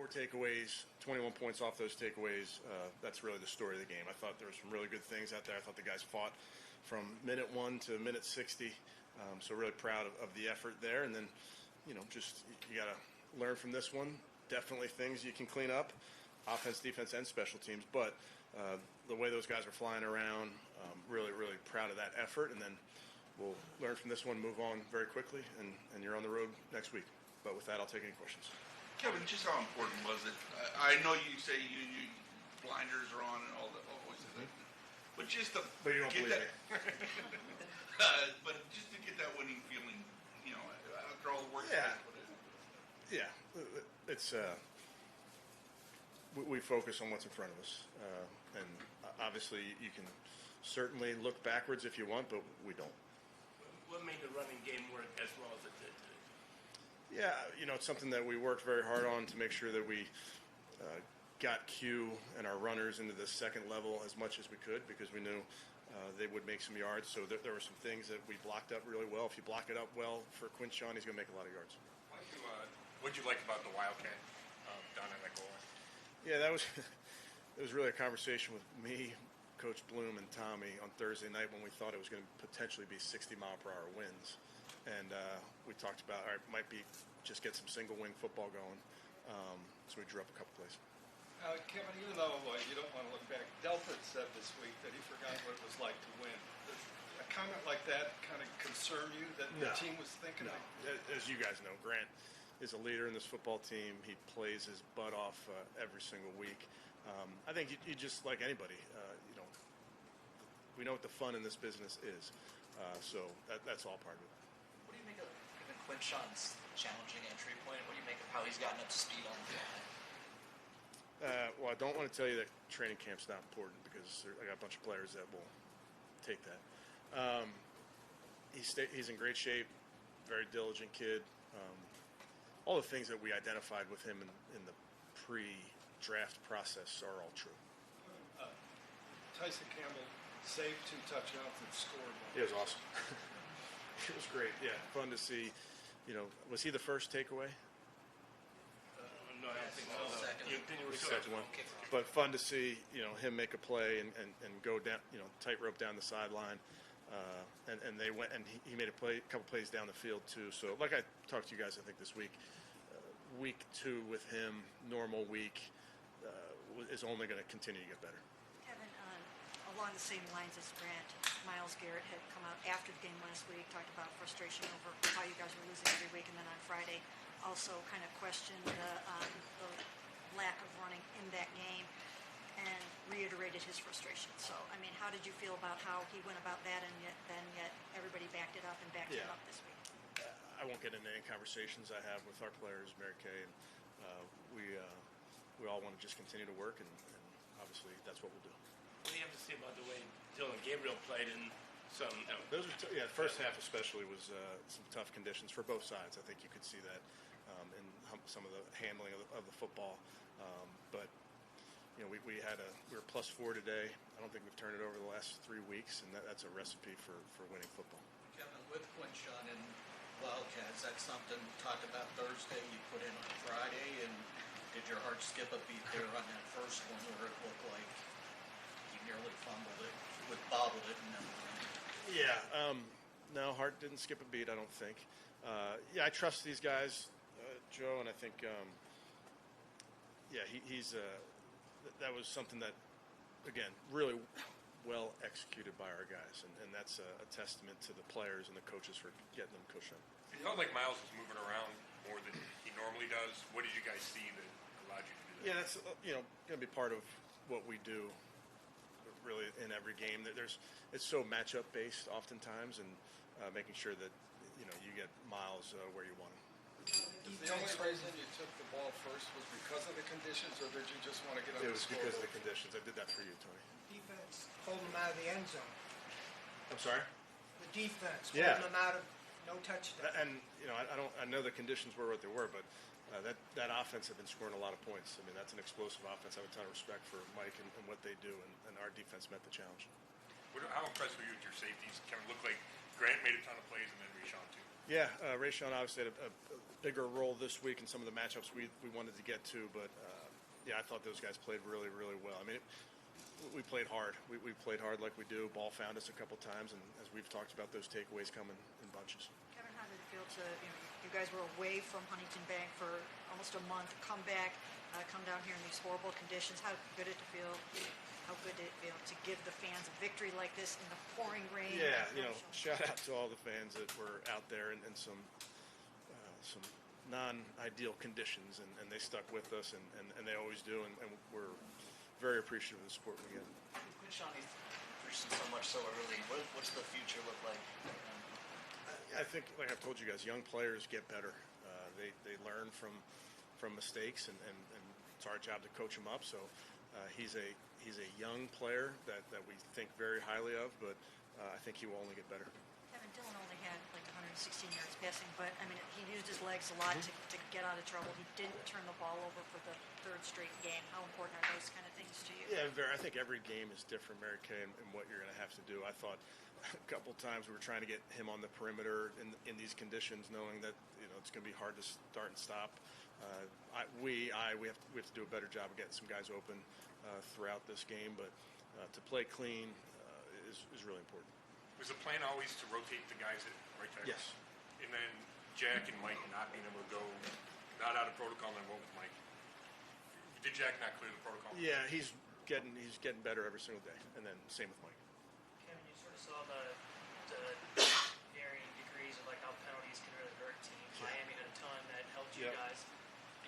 4 takeaways, 21 points off those takeaways. That's really the story of the game. I thought there were some really good things out there. I thought the guys fought from minute 1 to minute 60. So really proud of the effort there. And then, just you got to learn from this one. Definitely things you can clean up, offense, defense, and special teams. But the way those guys are flying around, really, really proud of that effort. And then we'll learn from this one, move on very quickly, and you're on the road next week. But with that, I'll take any questions. Kevin, just how important was it? I know you say you blinders are on and all that, always that, but just to but you don't get believe that, it. but just to get that winning feeling, after all the work. Yeah, yeah. It's we focus on what's in front of us, and obviously you can certainly look backwards if you want, but we don't. What made the running game work as well as it did today? Yeah, it's something that we worked very hard on to make sure that we got Q and our runners into the second level as much as we could, because we knew they would make some yards. So there were some things that we blocked up really well. If you block it up well for Quinshon, he's going to make a lot of yards. What did you like about the Wildcat down in that goal line? Yeah, that was it was really a conversation with me, Coach Bloom, and Tommy on Thursday night when we thought it was going to potentially be 60-mile-per-hour winds. And we talked about, all right, might be just get some single-wing football going. So we drew up a couple plays. Kevin, even though you don't want to look back, Delpit said this week that he forgot what it was like to win. Does a comment like that kind of concern you that the team was thinking of? As you guys know, Grant is a leader in this football team. He plays his butt off every single week. I think you just like anybody, we know what the fun in this business is. So that's all part of it. What do you make of Quinshon's challenging entry point? What do you make of how he's gotten up to speed on the field? Well, I don't want to tell you that training camp's not important, because I got a bunch of players that will take that. He's in great shape, very diligent kid. All the things that we identified with him in the pre-draft process are all true. Tyson Campbell saved 2 touchdowns and scored one. It was awesome. It was great. Yeah, fun to see. Was he the first takeaway? No, I don't think so. Second one. But fun to see, him make a play and go down, tightrope down the sideline. And they went, and he made a couple plays down the field too. So, like I talked to you guys, I think this week, week 2 with him, normal week, is only going to continue to get better. Kevin, along the same lines as Grant, Myles Garrett had come out after the game last week, talked about frustration over how you guys were losing every week, and then on Friday also kind of questioned the lack of running in that game and reiterated his frustration. So, how did you feel about how he went about that, and yet everybody backed it up and backed him up this week? I won't get into any conversations I have with our players, Mary Kay, and we all want to just continue to work, and obviously that's what we'll do. What do you have to say about the way Dylan Gabriel played in some? Those are the first half especially was some tough conditions for both sides. I think you could see that in some of the handling of the football, but. We were +4 today. I don't think we've turned it over the last 3 weeks, and that's a recipe for winning football. Kevin, with Quinshon and Wildcat, is that something talked about Thursday you put in on Friday, and did your heart skip a beat there on that first one where it looked like you nearly fumbled it, bobbled it, and then went? Yeah, no, heart didn't skip a beat, I don't think. I trust these guys, Joe, and I think, he's that was something that, again, really well executed by our guys, and that's a testament to the players and the coaches for getting them cushioned. It felt like Myles was moving around more than he normally does. What did you guys see that allowed you to do that? Yeah, that's going to be part of what we do, really, in every game. It's so matchup based oftentimes, and making sure that you get Myles where you want him. The only reason you took the ball first was because of the conditions, or did you just want to get on the scoreboard? It was because of the conditions. I did that for you, Tony. Defense holding them out of the end zone. I'm sorry? The defense holding them out of no touchdown. And I know the conditions were what they were, but that offense had been scoring a lot of points. That's an explosive offense. I have a ton of respect for Mike and what they do, and our defense met the challenge. How impressed were you with your safeties? Kind of looked like Grant made a ton of plays, and then Rashawn too. Yeah, Rayshon obviously had a bigger role this week in some of the matchups we wanted to get to, but yeah, I thought those guys played really, really well. I mean, we played hard. We played hard like we do. Ball found us a couple times, and as we've talked about, those takeaways come in bunches. Kevin, how did it feel to, you guys were away from Huntington Bank for almost a month, come back, come down here in these horrible conditions. How good did it feel? How good did it feel to give the fans a victory like this in the pouring rain? Yeah, shout out to all the fans that were out there in some non-ideal conditions, and they stuck with us, and they always do, and we're very appreciative of the support we get. Quinshon, he's producing so much so early. What's the future look like? I think, like I've told you guys, young players get better. They learn from mistakes, and it's our job to coach them up. So he's a young player that we think very highly of, but I think he will only get better. Kevin, Dillon only had like 116 yards passing, but I mean, he used his legs a lot to get out of trouble. He didn't turn the ball over for the third straight game. How important are those kind of things to you? Yeah, I think every game is different, Mary Kay, and what you're going to have to do. I thought a couple times we were trying to get him on the perimeter in these conditions, knowing that it's going to be hard to start and stop. We have to do a better job of getting some guys open throughout this game, but to play clean is really important. Was the plan always to rotate the guys at right tackle? Yes. And then Jack and Mike not being able to go, not out of protocol, and then what with Mike? Did Jack not clear the protocol? Yeah, he's getting better every single day, and then same with Mike. Kevin, you sort of saw the varying degrees of like how penalties can really hurt teams. Yeah. Miami had a ton that helped you Yep. guys.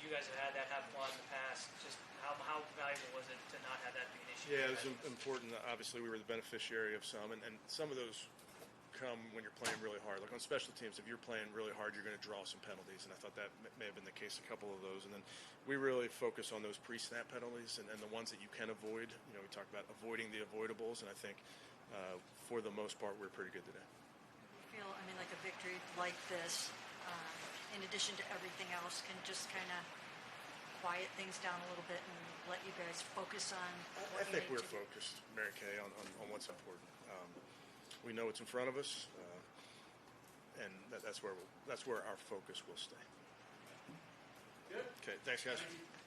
You guys have had that happen a lot in the past. Just how valuable was it to not have that be an issue? Yeah, it was important. Obviously, we were the beneficiary of some, and some of those come when you're playing really hard. Like on special teams, if you're playing really hard, you're going to draw some penalties, and I thought that may have been the case a couple of those. And then we really focus on those pre-snap penalties and the ones that you can avoid. We talk about avoiding the avoidables, and I think for the most part, we're pretty good today. You feel, like a victory like this, in addition to everything else, can just kind of quiet things down a little bit and let you guys focus on what I think you need we're to do? focused, Mary Kay, on what's important. We know what's in front of us, and that's where our focus will stay. Good. Okay, thanks, guys. Thank you.